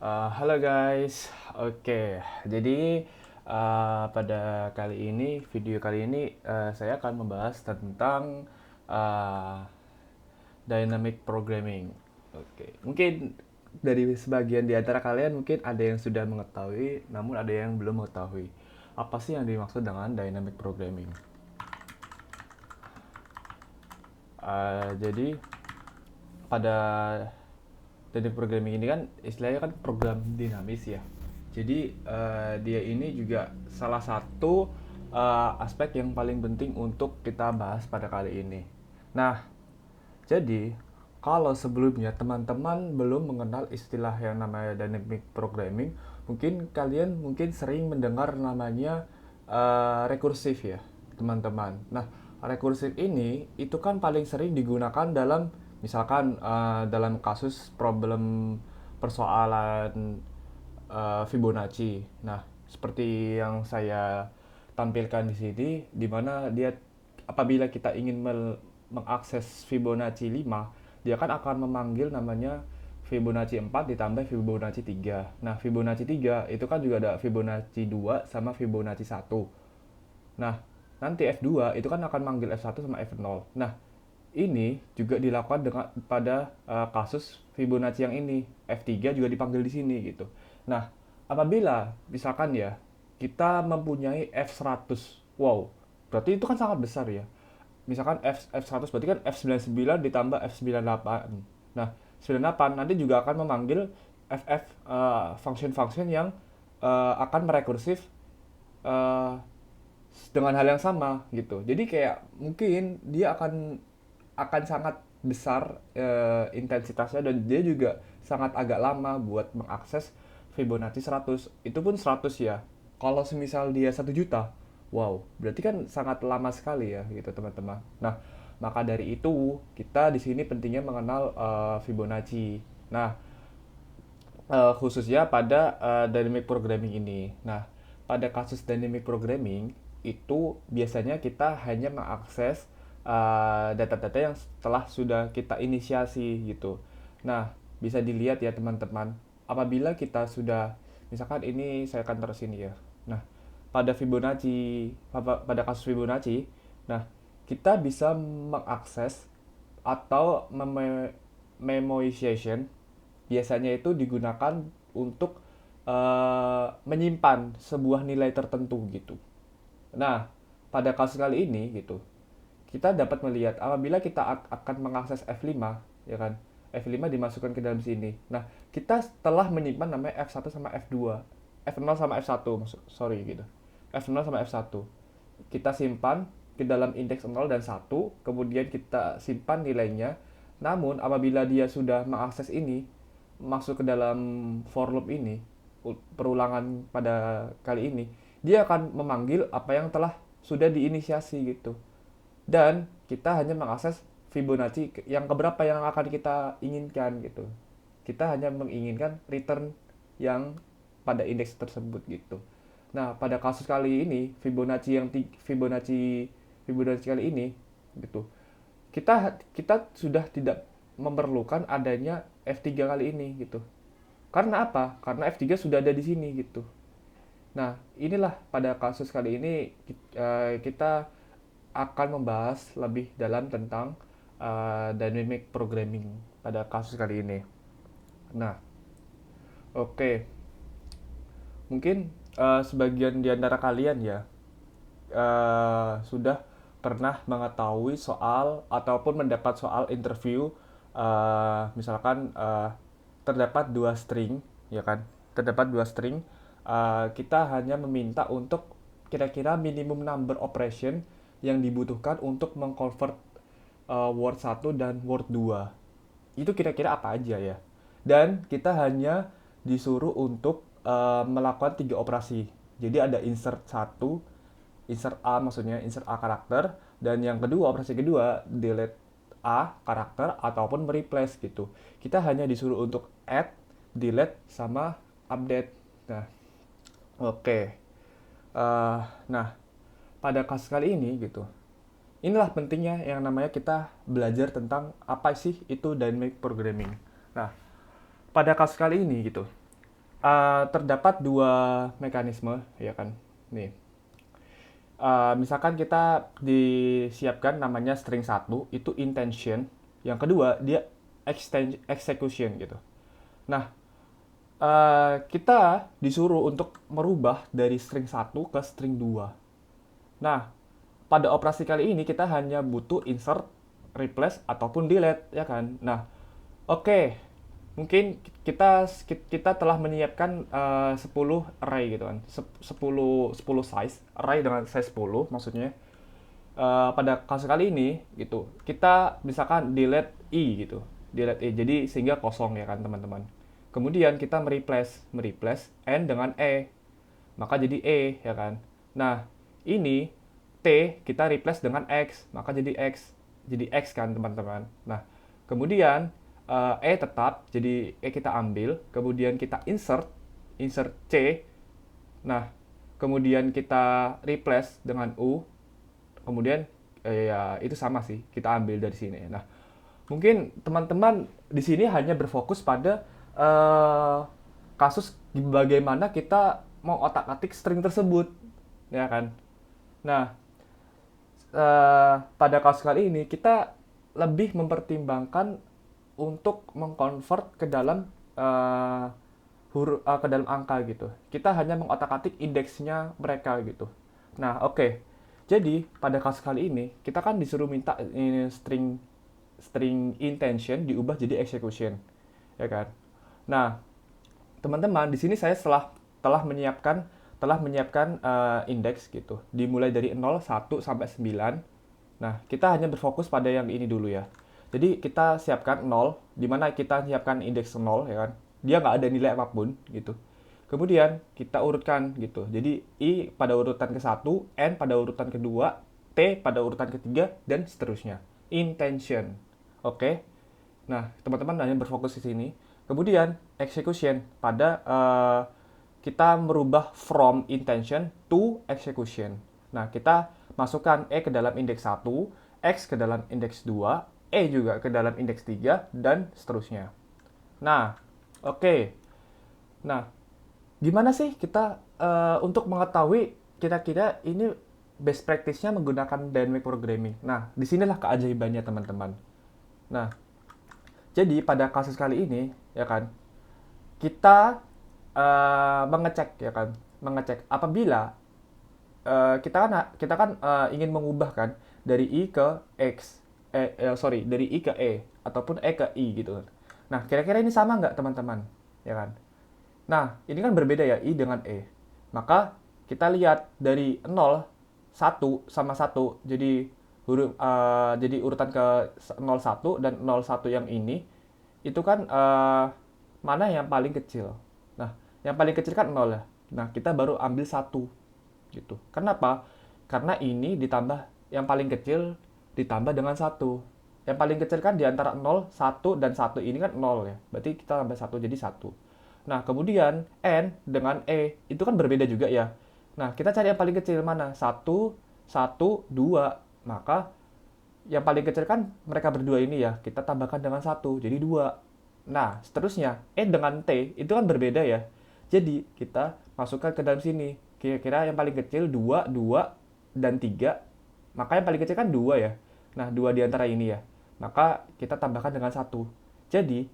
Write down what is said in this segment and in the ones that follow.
Halo guys, oke. Jadi pada video kali ini saya akan membahas tentang uh, dynamic programming. Oke, mungkin dari sebagian di antara kalian mungkin ada yang sudah mengetahui, namun ada yang belum mengetahui. Apa sih yang dimaksud dengan dynamic programming? Jadi pada teknik programming ini kan istilahnya kan program dinamis ya. Jadi dia ini juga salah satu aspek yang paling penting untuk kita bahas pada kali ini. Nah, jadi kalau sebelumnya teman-teman belum mengenal istilah yang namanya dynamic programming, mungkin kalian sering mendengar namanya rekursif ya, teman-teman. Nah, rekursif ini itu kan paling sering digunakan dalam misalkan dalam kasus problem persoalan Fibonacci. Nah, seperti yang saya tampilkan di sini, di mana dia apabila kita ingin mengakses Fibonacci 5, dia kan akan memanggil namanya Fibonacci 4 ditambah Fibonacci 3. Nah, Fibonacci 3 itu kan juga ada Fibonacci 2 sama Fibonacci 1. Nah, nanti F2 itu kan akan manggil F1 sama F0. Nah, ini juga dilakukan dengan pada kasus Fibonacci yang ini. F3 juga dipanggil di sini gitu. Nah, apabila misalkan ya kita mempunyai F100. Wow, berarti itu kan sangat besar ya. Misalkan F100 berarti kan F99 ditambah F98. Nah, 98 nanti juga akan memanggil FF function-function yang akan merekursif eh, dengan hal yang sama gitu. Jadi kayak mungkin dia akan sangat besar intensitasnya, dan dia juga sangat agak lama buat mengakses Fibonacci 100. Itu pun 100 ya. Kalau semisal dia 1 juta, wow, berarti kan sangat lama sekali ya gitu teman-teman. Nah, maka dari itu kita di sini pentingnya mengenal Fibonacci. Nah, khususnya pada dynamic programming ini. Nah, pada kasus dynamic programming itu biasanya kita hanya mengakses data-data yang telah sudah kita inisiasi gitu. Nah, bisa dilihat ya teman-teman, apabila kita sudah, misalkan ini saya akan taruh sini ya. Nah, pada kasus Fibonacci, nah kita bisa mengakses atau memoization biasanya itu digunakan untuk menyimpan sebuah nilai tertentu gitu. Nah, pada kasus kali ini gitu, kita dapat melihat apabila kita akan mengakses F5, ya kan? F5 dimasukkan ke dalam sini. Nah, kita telah menyimpan namanya F1 sama F2. F0 sama F1, sorry gitu. F0 sama F1. Kita simpan ke dalam indeks 0 dan 1, kemudian kita simpan nilainya. Namun, apabila dia sudah mengakses ini, masuk ke dalam for loop ini, perulangan pada kali ini, dia akan memanggil apa yang telah sudah diinisiasi gitu. Dan kita hanya mengakses Fibonacci yang keberapa yang akan kita inginkan gitu. Kita hanya menginginkan return yang pada indeks tersebut gitu. Nah, pada kasus kali ini Fibonacci Fibonacci kali ini gitu. Kita sudah tidak memerlukan adanya F3 kali ini gitu. Karena apa? Karena F3 sudah ada di sini gitu. Nah, inilah pada kasus kali ini kita akan membahas lebih dalam tentang dynamic programming pada kasus kali ini. Nah, oke. Mungkin sebagian di antara kalian ya sudah pernah mengetahui soal ataupun mendapat soal interview, misalkan terdapat dua string, ya kan? Terdapat dua string, kita hanya meminta untuk kira-kira minimum number operation yang dibutuhkan untuk mengconvert word 1 dan word 2. Itu kira-kira apa aja ya? Dan kita hanya disuruh untuk melakukan tiga operasi. Jadi ada insert satu, insert A maksudnya insert A karakter, dan yang kedua, operasi kedua, delete A karakter ataupun replace gitu. Kita hanya disuruh untuk add, delete sama update. Nah, oke. Nah, pada kasus kali ini gitu, inilah pentingnya yang namanya kita belajar tentang apa sih itu dynamic programming. Nah, pada kasus kali ini gitu, terdapat dua mekanisme, ya kan? Nih, misalkan kita disiapkan namanya string satu itu intention, yang kedua dia execution gitu. Nah, kita disuruh untuk merubah dari string satu ke string 2. Nah, pada operasi kali ini kita hanya butuh insert, replace, ataupun delete, ya kan? Nah, oke, mungkin kita telah menyiapkan 10 array gitu kan. 10 size, array dengan size 10 maksudnya. Pada kasus kali ini gitu, kita misalkan delete i gitu. Delete i. Jadi sehingga kosong ya kan, teman-teman. Kemudian kita mereplace n dengan e. Maka jadi e ya kan. Nah, ini t kita replace dengan x, maka jadi x. Jadi x kan, teman-teman. Nah, kemudian e tetap, jadi e kita ambil, kemudian kita insert c. Nah, kemudian kita replace dengan u, kemudian ya itu sama sih, kita ambil dari sini. Nah, mungkin teman-teman di sini hanya berfokus pada kasus bagaimana kita mau otak-atik string tersebut, ya kan? Nah, pada kasus kali ini kita lebih mempertimbangkan untuk mengkonvert ke dalam ke dalam angka gitu. Kita hanya mengotak-atik indeksnya mereka gitu. Nah, oke. Jadi pada kasus kali ini kita kan disuruh minta string intention diubah jadi execution, ya kan? Nah, teman-teman, di sini saya telah menyiapkan indeks gitu. Dimulai dari 0, 1 sampai 9. Nah, kita hanya berfokus pada yang ini dulu ya. Jadi kita siapkan 0, di mana kita siapkan indeks 0 ya kan. Dia nggak ada nilai apapun gitu. Kemudian kita urutkan gitu. Jadi I pada urutan ke-1, N pada urutan kedua, T pada urutan ketiga, dan seterusnya. Intention. Oke. Nah, teman-teman hanya berfokus di sini. Kemudian execution pada kita merubah from intention to execution. Nah, kita masukkan E ke dalam indeks 1, X ke dalam indeks 2, E juga ke dalam indeks 3, dan seterusnya. Nah, oke. Nah, gimana sih kita untuk mengetahui kira-kira ini best practice-nya menggunakan dynamic programming? Nah, disinilah keajaibannya, teman-teman. Nah, jadi pada kasus kali ini, ya kan, kita mengecek, ya kan, mengecek apabila kita kan ingin mengubah kan dari i ke x, dari i ke e ataupun e ke i gitu. Nah, kira-kira ini sama nggak, teman-teman? Ya kan? Nah, ini kan berbeda ya, I dengan E. Maka kita lihat dari 0, 1 sama 1. Jadi urutan ke 01 dan 01 yang ini itu kan mana yang paling kecil. Nah, yang paling kecil kan 0 ya. Nah, kita baru ambil 1 gitu. Kenapa? Karena ini ditambah yang paling kecil ditambah dengan 1. Yang paling kecil kan di antara 0, 1 dan 1 ini kan 0 ya. Berarti kita tambah 1 jadi 1. Nah, kemudian N dengan E itu kan berbeda juga ya. Nah, kita cari yang paling kecil mana? 1, 1, 2. Maka yang paling kecil kan mereka berdua ini ya. Kita tambahkan dengan 1, jadi 2. Nah, seterusnya E dengan T itu kan berbeda ya. Jadi, kita masukkan ke dalam sini. Kira-kira yang paling kecil 2, 2, dan 3. Maka yang paling kecil kan 2 ya. Nah, 2 di antara ini ya. Maka kita tambahkan dengan 1. Jadi,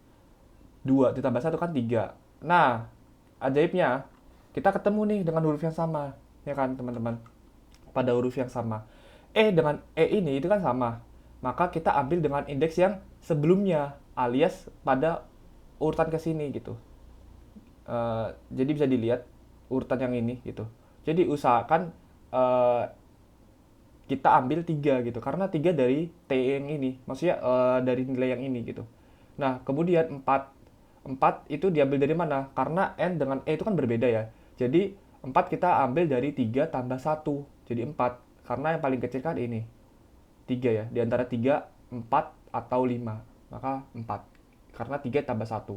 2 ditambah 1 kan 3. Nah, ajaibnya, kita ketemu nih dengan huruf yang sama, ya kan teman-teman? Pada huruf yang sama. E dengan E ini itu kan sama. Maka kita ambil dengan indeks yang sebelumnya, alias pada urutan ke sini gitu. Jadi bisa dilihat urutan yang ini gitu. Jadi usahakan kita ambil 3 gitu. Karena 3 dari T yang ini. Maksudnya dari nilai yang ini gitu. Nah, kemudian 4. 4 itu diambil dari mana? Karena N dengan E itu kan berbeda ya. Jadi 4 kita ambil dari 3 tambah 1. Jadi 4. Karena yang paling kecil kan ini. 3 ya. Di antara 3, 4, atau 5. Maka 4. Karena 3 tambah 1.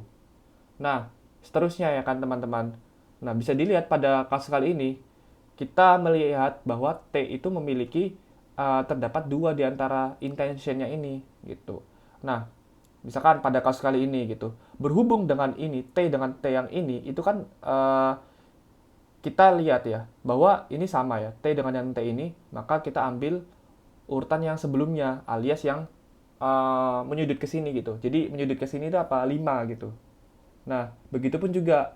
Nah, seterusnya ya kan teman-teman. Nah, bisa dilihat pada kasus kali ini. Kita melihat bahwa T itu memiliki terdapat 2 di antara intentionnya ini. Gitu. Nah, Misalkan pada kasus kali ini gitu, berhubung dengan ini T dengan T yang ini itu kan kita lihat ya bahwa ini sama ya, T dengan yang T ini, maka kita ambil urutan yang sebelumnya alias yang menyudut ke sini gitu. Jadi menyudut ke sini itu apa? 5 gitu. Nah, begitupun juga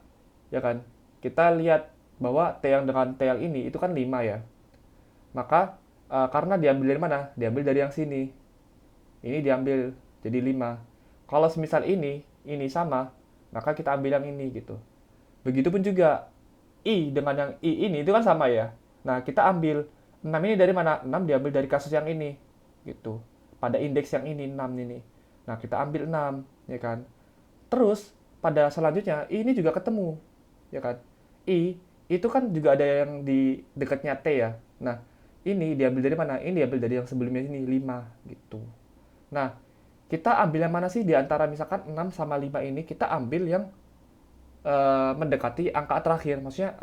ya kan. Kita lihat bahwa T yang dengan T yang ini itu kan 5 ya. Maka karena diambil dari mana? Diambil dari yang sini. Ini diambil jadi 5. Kalau semisal ini sama, maka kita ambil yang ini gitu. Begitupun juga I dengan yang I ini itu kan sama ya. Nah, kita ambil 6 ini dari mana? 6 diambil dari kasus yang ini. Gitu. Pada indeks yang ini, 6 ini. Nah, kita ambil 6, ya kan? Terus, pada selanjutnya, I ini juga ketemu. Ya kan? I, itu kan juga ada yang di dekatnya T ya. Nah, ini diambil dari mana? Ini diambil dari yang sebelumnya ini, 5. Gitu. Nah, kita ambil yang mana sih di antara misalkan 6 sama 5 ini? Kita ambil yang mendekati angka terakhir, maksudnya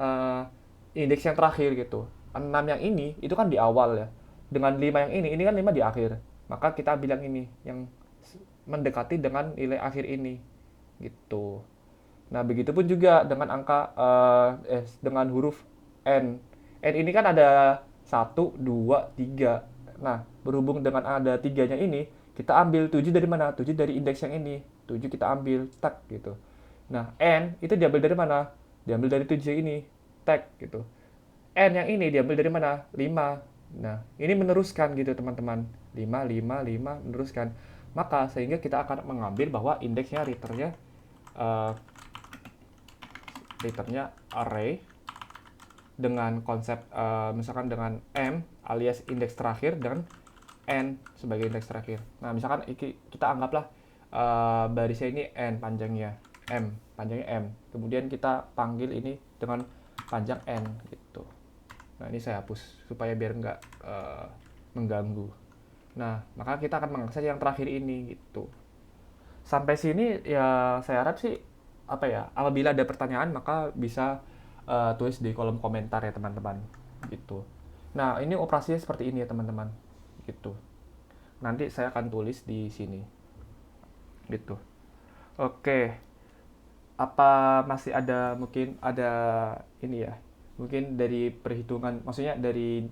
indeks yang terakhir gitu. 6 yang ini itu kan di awal ya. Dengan 5 yang ini kan 5 di akhir. Maka kita ambil yang ini, yang mendekati dengan nilai akhir ini gitu. Nah, begitupun juga dengan angka dengan huruf N. N ini kan ada 1, 2, 3. Nah, berhubung dengan ada tiganya ini, kita ambil 7 dari mana? 7 dari indeks yang ini. 7 kita ambil, tak gitu. Nah, N itu diambil dari mana? Diambil dari 7 ini, tag gitu. N yang ini diambil dari mana? 5. Nah, ini meneruskan gitu teman-teman. 5, 5, 5, meneruskan. Maka sehingga kita akan mengambil bahwa indeksnya uh, returnnya array dengan konsep misalkan dengan M alias indeks terakhir dan N sebagai indeks terakhir. Nah, misalkan kita anggaplah barisnya ini N panjangnya. Panjangnya M. Kemudian kita panggil ini dengan panjang N gitu. Nah, ini saya hapus supaya biar nggak mengganggu. Nah, maka kita akan mengakses yang terakhir ini gitu. Sampai sini ya saya harap sih apa ya, apabila ada pertanyaan maka bisa tulis di kolom komentar ya teman-teman gitu. Nah, ini operasinya seperti ini ya teman-teman gitu. Nanti saya akan tulis di sini gitu. Oke, apa masih ada mungkin ada ini ya, mungkin dari perhitungan maksudnya dari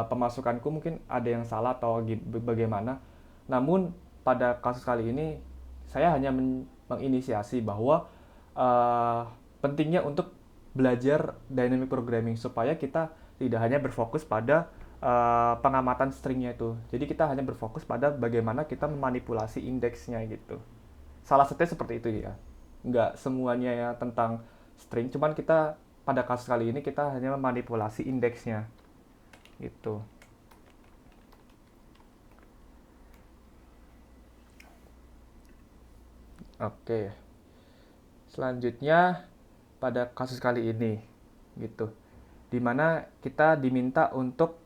pemasukanku mungkin ada yang salah atau bagaimana. Namun pada kasus kali ini saya hanya menginisiasi bahwa pentingnya untuk belajar dynamic programming supaya kita tidak hanya berfokus pada pengamatan stringnya itu. Jadi kita hanya berfokus pada bagaimana kita memanipulasi indeksnya gitu. Salah satunya seperti itu ya. Nggak semuanya ya tentang string, cuman kita pada kasus kali ini kita hanya memanipulasi indeksnya gitu. Oke. Selanjutnya pada kasus kali ini gitu. Dimana kita diminta untuk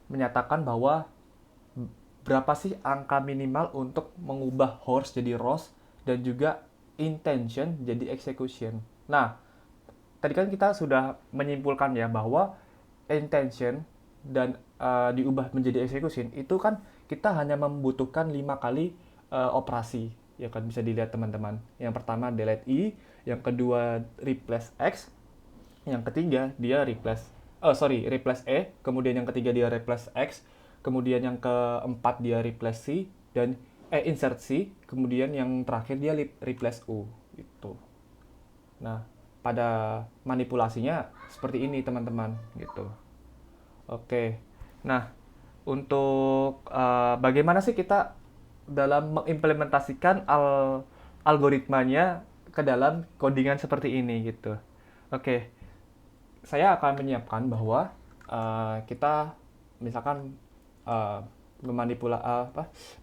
menyatakan bahwa berapa sih angka minimal untuk mengubah horse jadi rose dan juga intention jadi execution. Nah, tadi kan kita sudah menyimpulkan ya bahwa intention dan diubah menjadi execution itu kan kita hanya membutuhkan 5 kali operasi ya kan, bisa dilihat teman-teman. Yang pertama delete i, yang kedua replace x, yang ketiga dia replace e, kemudian yang ketiga dia replace x, kemudian yang keempat dia replace c dan insert c, kemudian yang terakhir dia replace u gitu. Nah, pada manipulasinya seperti ini teman-teman gitu. Oke. Nah, untuk bagaimana sih kita dalam mengimplementasikan algoritmanya ke dalam codingan seperti ini gitu. Oke. Saya akan menyiapkan bahwa kita misalkan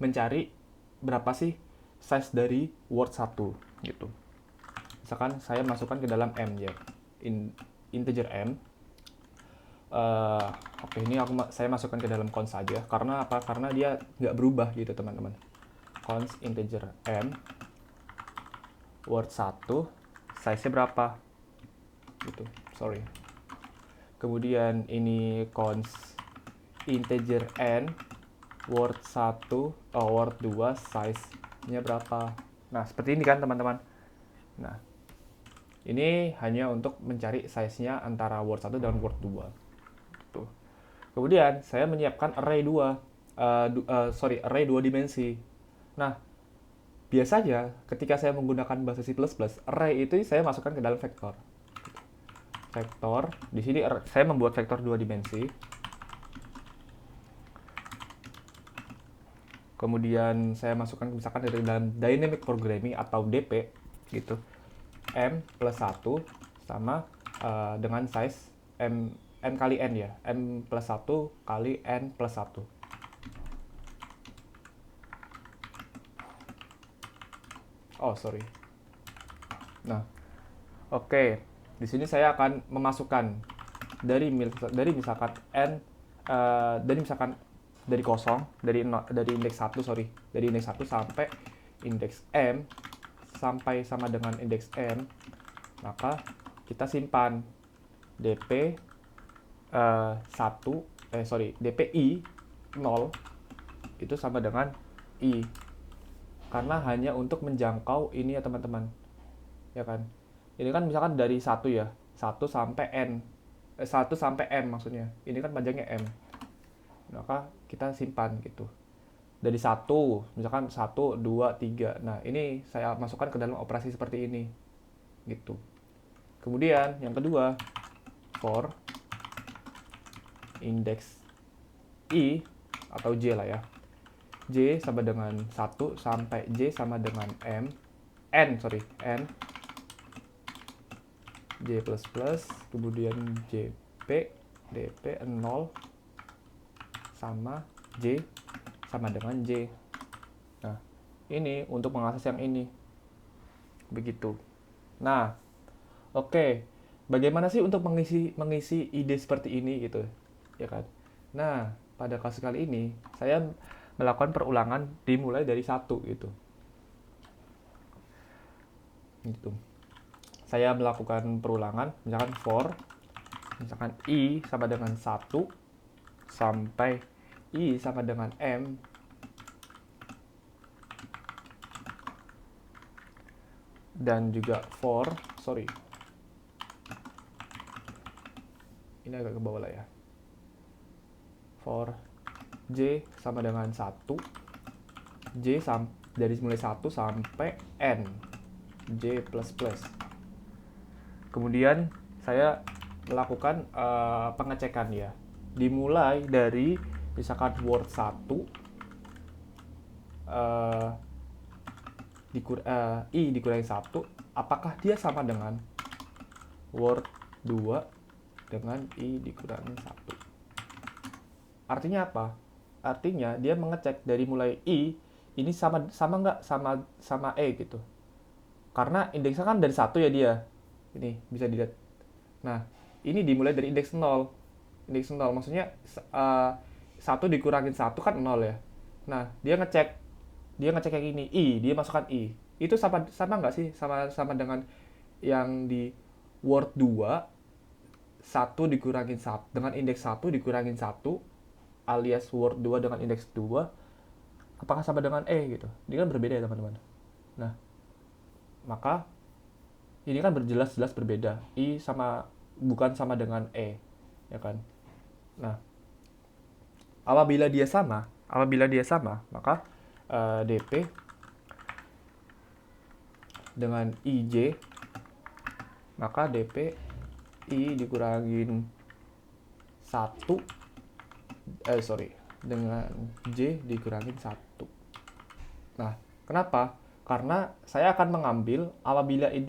mencari berapa sih size dari word 1 gitu. Misalkan saya masukkan ke dalam M ya, integer M. Oke, ini saya masukkan ke dalam cons saja. Karena apa? Karena dia nggak berubah gitu teman-teman. Cons integer M word 1 size-nya berapa gitu, sorry. Kemudian ini cons integer N word 1, word 2 size-nya berapa. Nah, seperti ini kan teman-teman. Nah, ini hanya untuk mencari size-nya antara word 1 dan word 2. Tuh. Kemudian saya menyiapkan array 2, array 2 dimensi. Nah, biasanya ketika saya menggunakan bahasa C++, array itu saya masukkan ke dalam vektor. Vektor, di sini saya membuat vektor 2 dimensi. Kemudian saya masukkan misalkan dari dalam dynamic programming atau DP gitu. M plus 1 sama dengan size M kali N ya. M plus 1 kali N plus 1. Oh, sorry. Nah, oke. Di sini saya akan memasukkan dari misalkan N dari misalkan dari kosong, dari indeks 1, dari indeks 1 sampai indeks M sampai sama dengan indeks M, maka kita simpan DP 1 DPI 0 itu sama dengan I, karena hanya untuk menjangkau ini ya teman-teman, ya kan. Ini kan misalkan dari 1 ya, 1 sampai N, 1 sampai M maksudnya, ini kan panjangnya M, maka kita simpan gitu. Dari 1, misalkan 1, 2, 3. Nah, ini saya masukkan ke dalam operasi seperti ini. Gitu. Kemudian, yang kedua, for index I atau J lah ya. J sama dengan 1 sampai J sama dengan N, J++, kemudian JP, DP 0 sama J sama dengan J. Nah, ini untuk mengakses yang ini. Begitu. Nah, oke. Bagaimana sih untuk mengisi ide seperti ini gitu, ya kan? Nah, pada kasus kali ini saya melakukan perulangan dimulai dari 1 gitu. Gitu. Saya melakukan perulangan, misalkan for misalkan I sama dengan 1 sampai I sama dengan M, dan juga for ini agak ke bawah lah ya, for J sama dengan 1, J dari mulai 1 sampai N, J++. Kemudian saya melakukan pengecekan ya, dimulai dari misalkan word 1 I dikurangi 1, apakah dia sama dengan word 2 dengan I dikurangi 1. Artinya apa? Artinya dia mengecek dari mulai I ini sama nggak sama E gitu. Karena indeksnya kan dari 1 ya dia. Ini bisa dilihat. Nah, ini dimulai dari indeks 0. Indeks 0 maksudnya 1 dikurangin 1 kan 0 ya. Nah, dia ngecek kayak gini, I, dia masukkan I. Itu sama nggak sih? Sama dengan yang di word 2, 1 dikurangin 1, dengan indeks 1 dikurangin 1, alias word 2 dengan indeks 2, apakah sama dengan E gitu? Ini kan berbeda ya teman-teman. Nah, maka ini kan berjelas-jelas berbeda. I bukan sama dengan E, ya kan? Nah, apabila dia sama, maka DP dengan IJ, maka DP I dikurangin 1 dengan J dikurangin 1. Nah, kenapa? Karena saya akan mengambil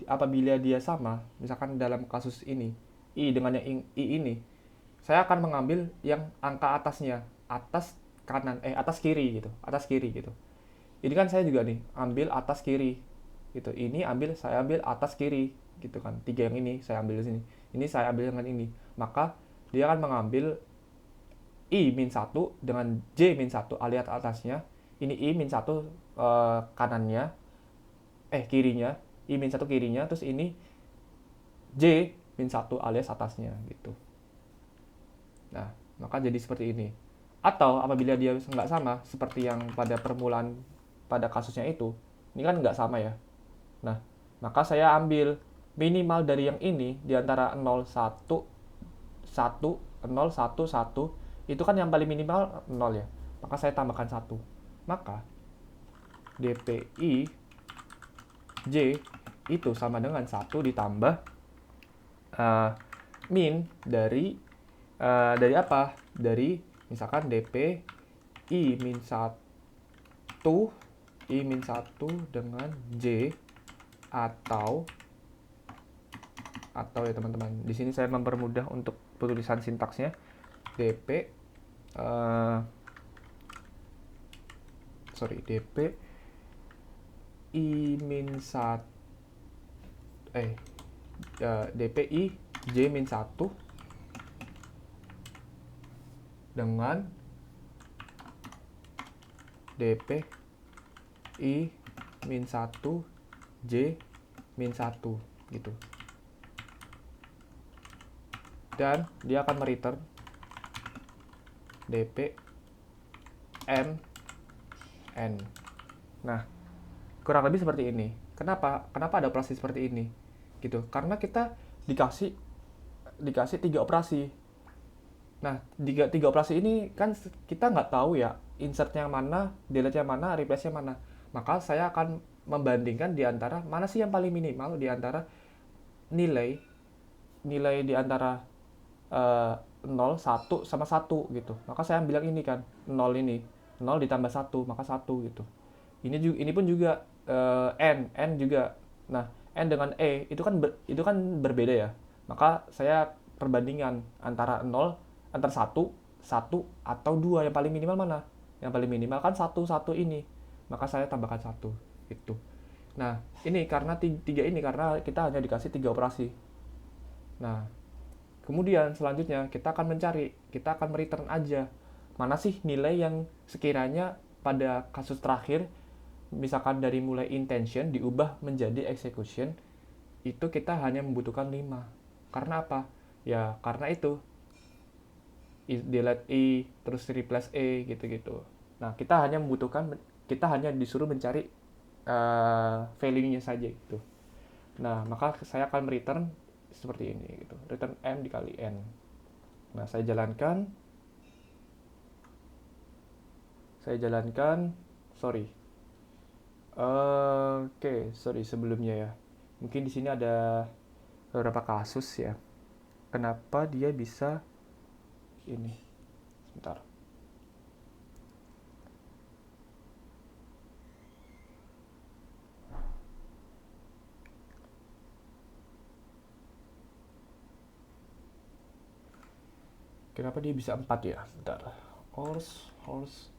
apabila dia sama, misalkan dalam kasus ini I dengan yang I ini, saya akan mengambil yang angka atasnya, atas kiri gitu. Ini kan saya juga nih ambil atas kiri gitu. Saya ambil atas kiri gitu kan. 3 yang ini saya ambil di sini. Ini saya ambil dengan ini. Maka dia akan mengambil I-1 dengan J-1 alias atasnya. Ini I-1 kanannya, kirinya, I-1 kirinya, terus ini J-1 alias atasnya gitu. Nah, maka jadi seperti ini. Atau apabila dia nggak sama seperti yang pada permulaan pada kasusnya itu, ini kan nggak sama ya. Nah, maka saya ambil minimal dari yang ini di antara 0, 1, 1, 0, 1, 1, itu kan yang paling minimal 0 ya. Maka saya tambahkan 1. Maka DPI J itu sama dengan 1 ditambah uh, min dari apa? Dari misalkan DP I min 1 I min 1 dengan J atau ya teman-teman. Di sini saya mempermudah untuk penulisan sintaksnya. DP DP I min 1 DPI J min 1 dengan DP I min 1 J min 1 gitu. Dan dia akan mereturn DP M N. Nah, kurang lebih seperti ini. Kenapa ada operasi seperti ini? Gitu. Karena kita dikasih 3 operasi. Nah, tiga operasi ini kan kita nggak tahu ya insertnya mana, delete-nya mana, replace-nya mana. Maka saya akan membandingkan di antara mana sih yang paling minimal di antara nilai di antara 0, 1 sama 1 gitu. Maka saya bilang ini kan 0 ini 0 ditambah 1 maka 1 gitu. Ini pun juga n juga. Nah, n dengan e itu kan berbeda ya. Maka saya perbandingan antara 0 antara 1 atau 2 yang paling minimal mana? Yang paling minimal kan 1 ini. Maka saya tambahkan 1 itu. Nah, ini karena 3 ini karena kita hanya dikasih 3 operasi. Nah, kemudian selanjutnya kita akan mereturn aja mana sih nilai yang sekiranya pada kasus terakhir misalkan dari mulai intention diubah menjadi execution itu kita hanya membutuhkan 5. Karena apa? Ya karena itu delete I terus replace E gitu-gitu. Nah, kita hanya disuruh mencari value-nya saja gitu. Nah, maka saya akan return seperti ini gitu. Return M dikali N. Nah, saya jalankan. Sorry. Sorry sebelumnya ya. Mungkin di sini ada beberapa kasus ya. Kenapa dia bisa ini? Sebentar. Kenapa dia bisa 4 ya? Bentar. Horse.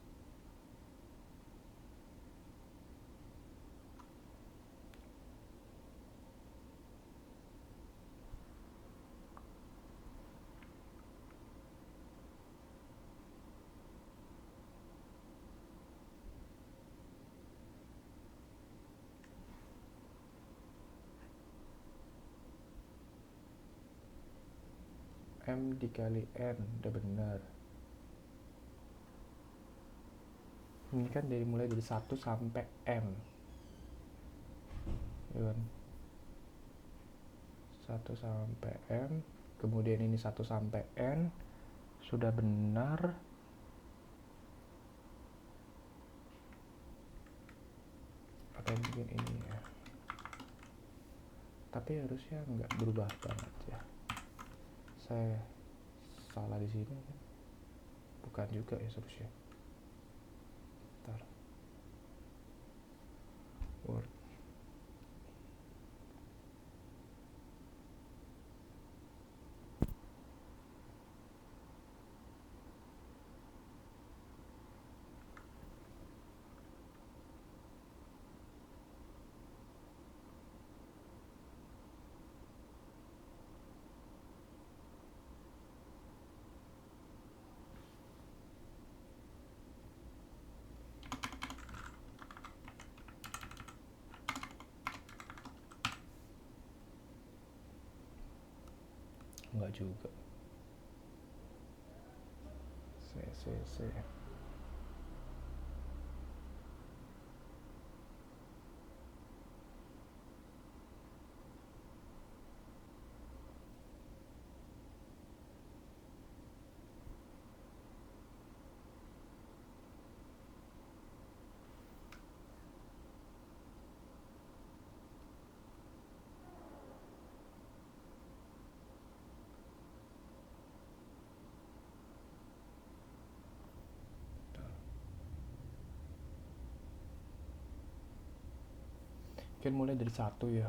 M dikali N, udah benar. Ini kan mulai dari 1 sampai M. Ya kan? 1 sampai M, kemudian ini 1 sampai N, sudah benar. Atau mungkin ini ya. Tapi harusnya nggak berubah banget ya. Saya salah di sini kan? Bukan juga ya seharusnya. Bentar. Word. Enggak juga. Saya CC. Mungkin mulai dari 1 ya.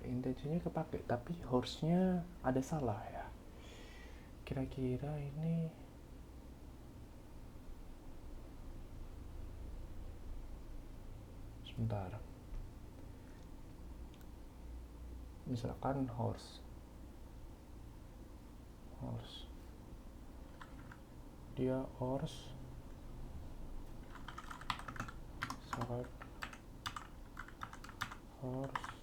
Intensinya kepake, tapi horse-nya ada salah ya. Kira-kira ini sebentar. Misalkan horse. Dia horse. Start horse.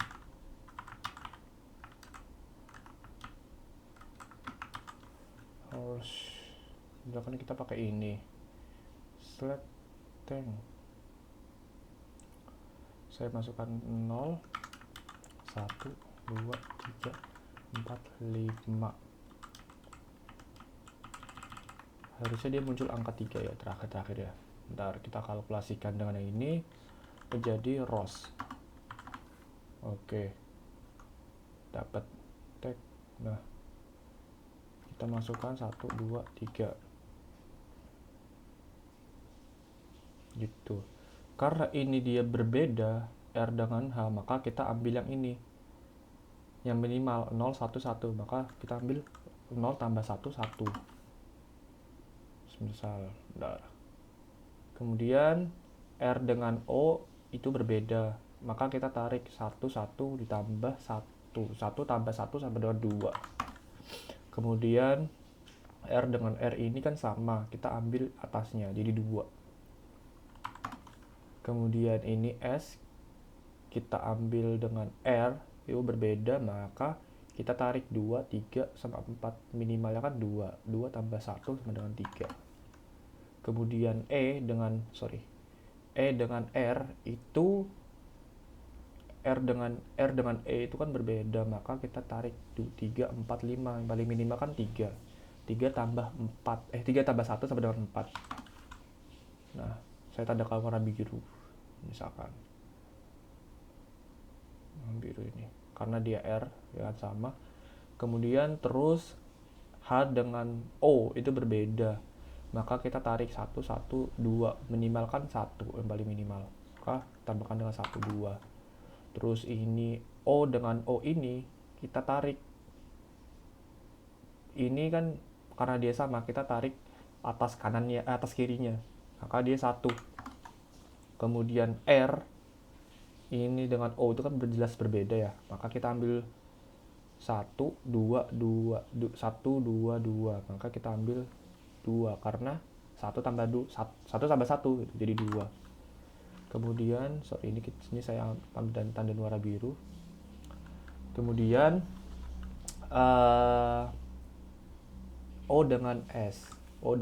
Misalkan kita pakai ini select tank, saya masukkan 0 1 2 3 4 5, harusnya dia muncul angka 3 ya, terakhir ya. Bentar, kita kalkulasikan dengan yang ini menjadi rows. Oke, dapat tag. Nah, kita masukkan 1 2 3 gitu. Karena ini dia berbeda R dengan H, maka kita ambil yang ini yang minimal 0 1 1, maka kita ambil 0 tambah 1 1 misal. Nah, kemudian R dengan O itu berbeda, maka kita tarik 1 1 ditambah 1 tambah 1 sama dengan 2. Kemudian R dengan R ini kan sama, kita ambil atasnya jadi 2. Kemudian ini S kita ambil dengan R itu berbeda, maka kita tarik 2 3 sama 4, minimalnya kan 2 tambah 1 sama dengan 3. Kemudian E dengan R itu R dengan E itu kan berbeda, maka kita tarik 3 4 5, yang paling minimal kan 3 tambah 3 tambah 1 sama dengan 4. Nah, saya tandakan warna biru misalkan biru ini karena dia R ya sama. Kemudian terus H dengan O itu berbeda, maka kita tarik 1 1 2, minimal kan 1 yang paling minimal, maka tambahkan dengan 1 2. Terus ini O dengan O ini kita tarik, ini kan karena dia sama kita tarik atas kanannya, atas kirinya, maka dia 1. Kemudian R ini dengan O itu kan jelas berbeda ya, maka kita ambil 1 2 2 1 2 2, maka kita ambil 2 karena 1 tambah 1 gitu, jadi 2. Kemudian ini saya ambil tanda warna biru. Kemudian O dengan S 2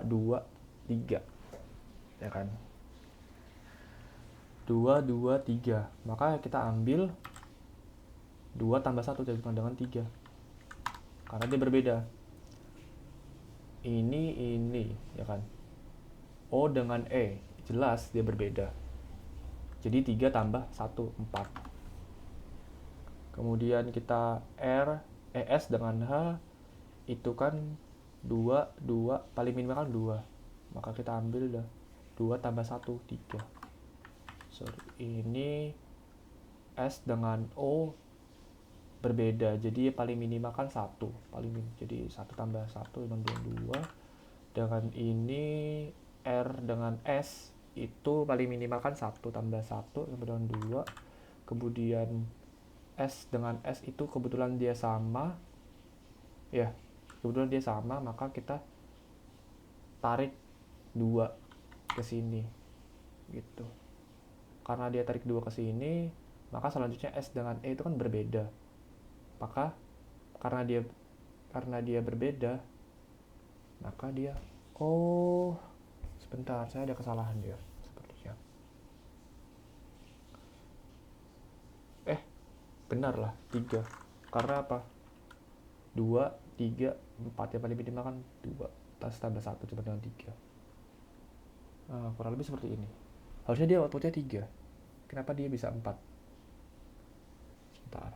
2 3 ya kan, 2 2 3, maka kita ambil 2 tambah 1 jadi dengan 3 karena dia berbeda. Ini ya kan, O dengan E jelas dia berbeda, jadi 3 tambah 1 4. Kemudian kita S dengan H itu kan 2 paling minimal kan 2, maka kita ambil 2 tambah 1 3. Ini S dengan O berbeda, jadi paling minimal kan 1, jadi 1 tambah 1 dengan 2. Dengan ini R dengan S itu paling minimal kan 1 tambah 1 sama dengan 2. Kemudian S dengan S itu kebetulan dia sama, ya kebetulan dia sama, maka kita tarik 2 ke sini gitu. Karena dia tarik 2 ke sini, maka selanjutnya S dengan E itu kan berbeda. Maka karena dia berbeda, maka dia sebentar, saya ada kesalahan dia sepertinya. Benar lah, 3. Karena apa? 2, 3, 4, yang paling minimal kan 2 tambah 1 cuma dengan 3. Kurang lebih seperti ini. Harusnya dia outputnya 3. Kenapa dia bisa 4? Sebentar.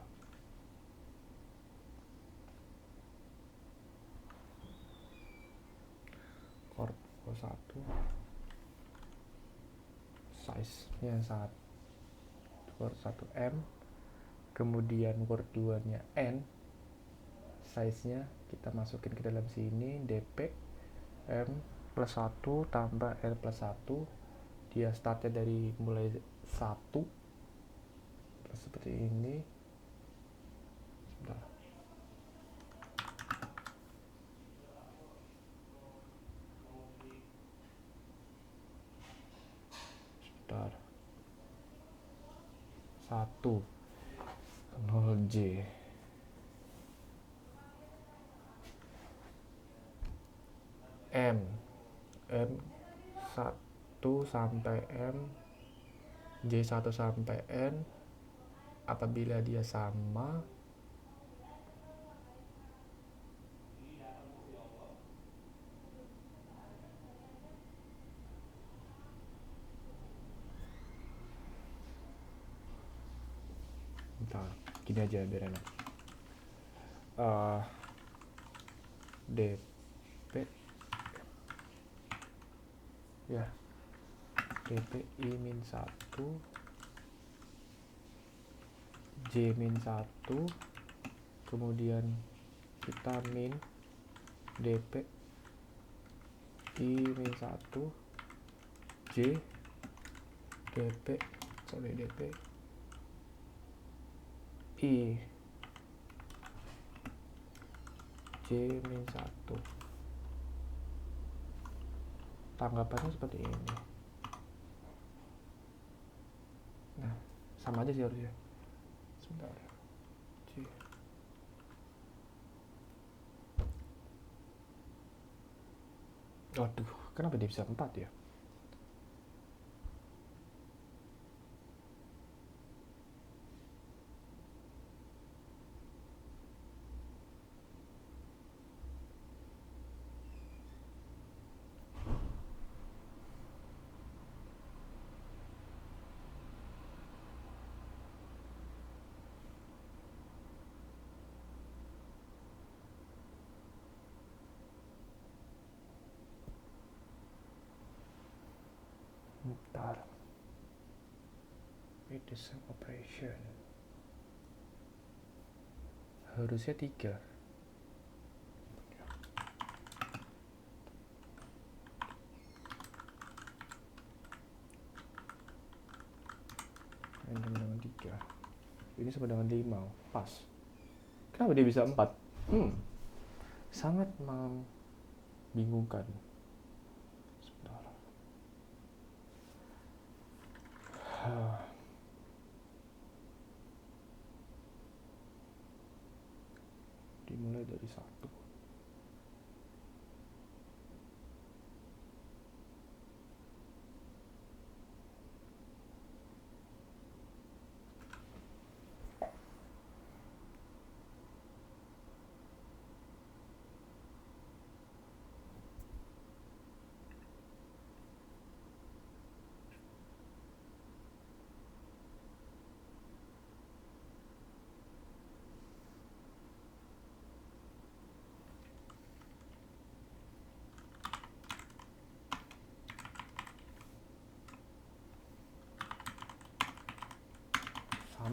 Core 1 size-nya 1, core 1 M, kemudian core 2 nya N, size-nya kita masukin ke dalam sini, dp M plus 1 tambah N plus 1. Dia startnya dari mulai 1 seperti ini. Sebentar. Sebentar. 1 0J M 1 sampai M, J1 sampai N. Apabila dia sama, bentar, gini aja biar enak. DP ya, DP I min 1, J min 1, kemudian kita min DP I min 1, J DP I J min 1. Tanggapannya seperti ini. Nah, sama aja sih harusnya. Sebentar. J. Waduh, kenapa dia bisa 4 ya? Bentar. It is an operation. Harusnya 3. Ini dengan 3. Ini sama dengan 5. Pas. Kenapa dia bisa 4? Sangat membingungkan. Sebentar. Dimulai dari 1.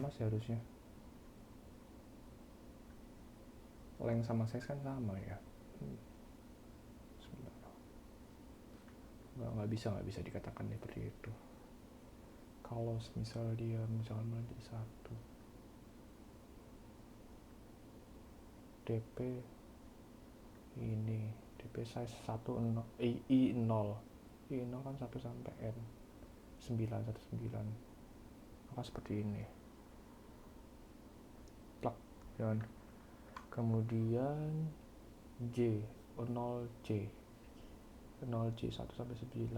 sama sih harusnya. Length sama size kan sama ya. Sebentar. Nggak bisa dikatakan seperti itu. Kalau misal dia misalkan menjadi 1 DP ini DP size 1 0 I 0 kan 1 sampai N 9 maka seperti ini plug dan kemudian J 0J 1 sampai 9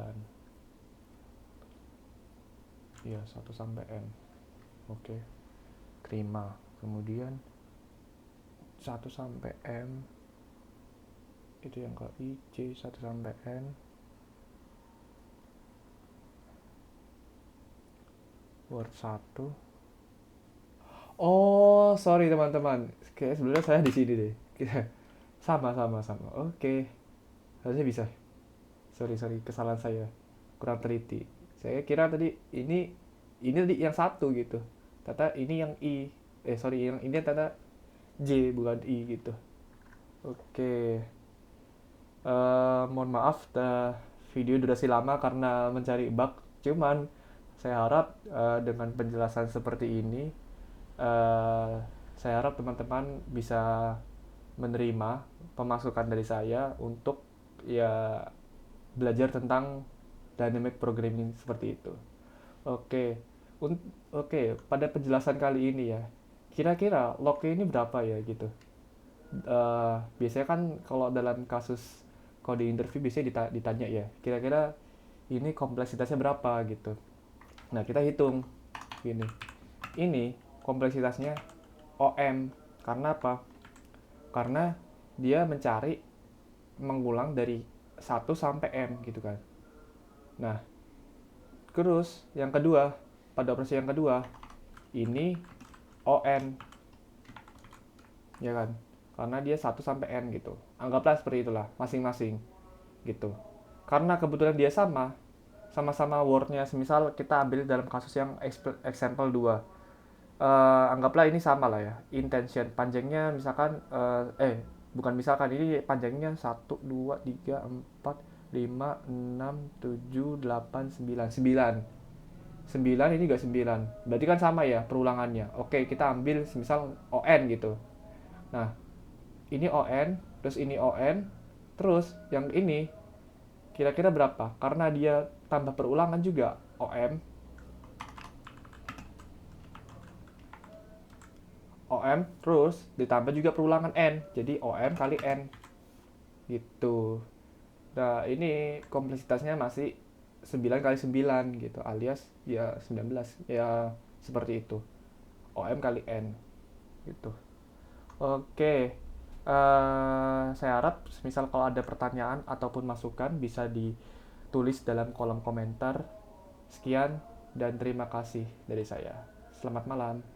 ya 1 sampai N. Oke. Terima. Kemudian 1 sampai M itu yang ke IJ 1 sampai N. Word 1. Oh, sorry teman-teman. Kayak sebenarnya saya di sini deh. Kita sama. Oke. Harusnya bisa. Sorry, kesalahan saya. Kurang teliti. Saya kira tadi ini yang 1 gitu. Ternyata ini yang I. Yang ini ternyata J bukan I gitu. Oke. Mohon maaf video durasi lama karena mencari bug. Cuman saya harap dengan penjelasan seperti ini saya harap teman-teman bisa menerima pemasukan dari saya untuk ya belajar tentang dynamic programming seperti itu. Oke. Pada penjelasan kali ini ya, kira-kira log-nya ini berapa ya gitu. Biasanya kan kalau dalam kasus kode interview biasanya ditanya ya, kira-kira ini kompleksitasnya berapa gitu. Nah, kita hitung gini. Ini kompleksitasnya OM. Karena apa? Karena dia mengulang dari 1 sampai M gitu kan. Nah, terus yang kedua, pada operasi yang kedua, ini ON. Ya kan? Karena dia 1 sampai N gitu. Anggaplah seperti itulah, masing-masing gitu. Karena kebetulan dia sama-sama word-nya, semisal kita ambil dalam kasus yang example 2. Anggaplah ini sama lah ya, intention panjangnya misalkan bukan misalkan, ini panjangnya 1 2 3 4 5 6 7 8 9 ini juga 9, berarti kan sama ya perulangannya. Oke, kita ambil semisal ON gitu. Nah, ini ON, terus ini ON, terus yang ini kira-kira berapa? Karena dia tambah perulangan juga, OM terus ditambah juga perulangan N, jadi OM kali N gitu. Nah, ini kompleksitasnya masih 9 kali 9 gitu, alias ya 19 ya, seperti itu. OM kali N gitu. Oke. Saya harap misal kalau ada pertanyaan ataupun masukan bisa ditulis dalam kolom komentar. Sekian dan terima kasih dari saya. Selamat malam.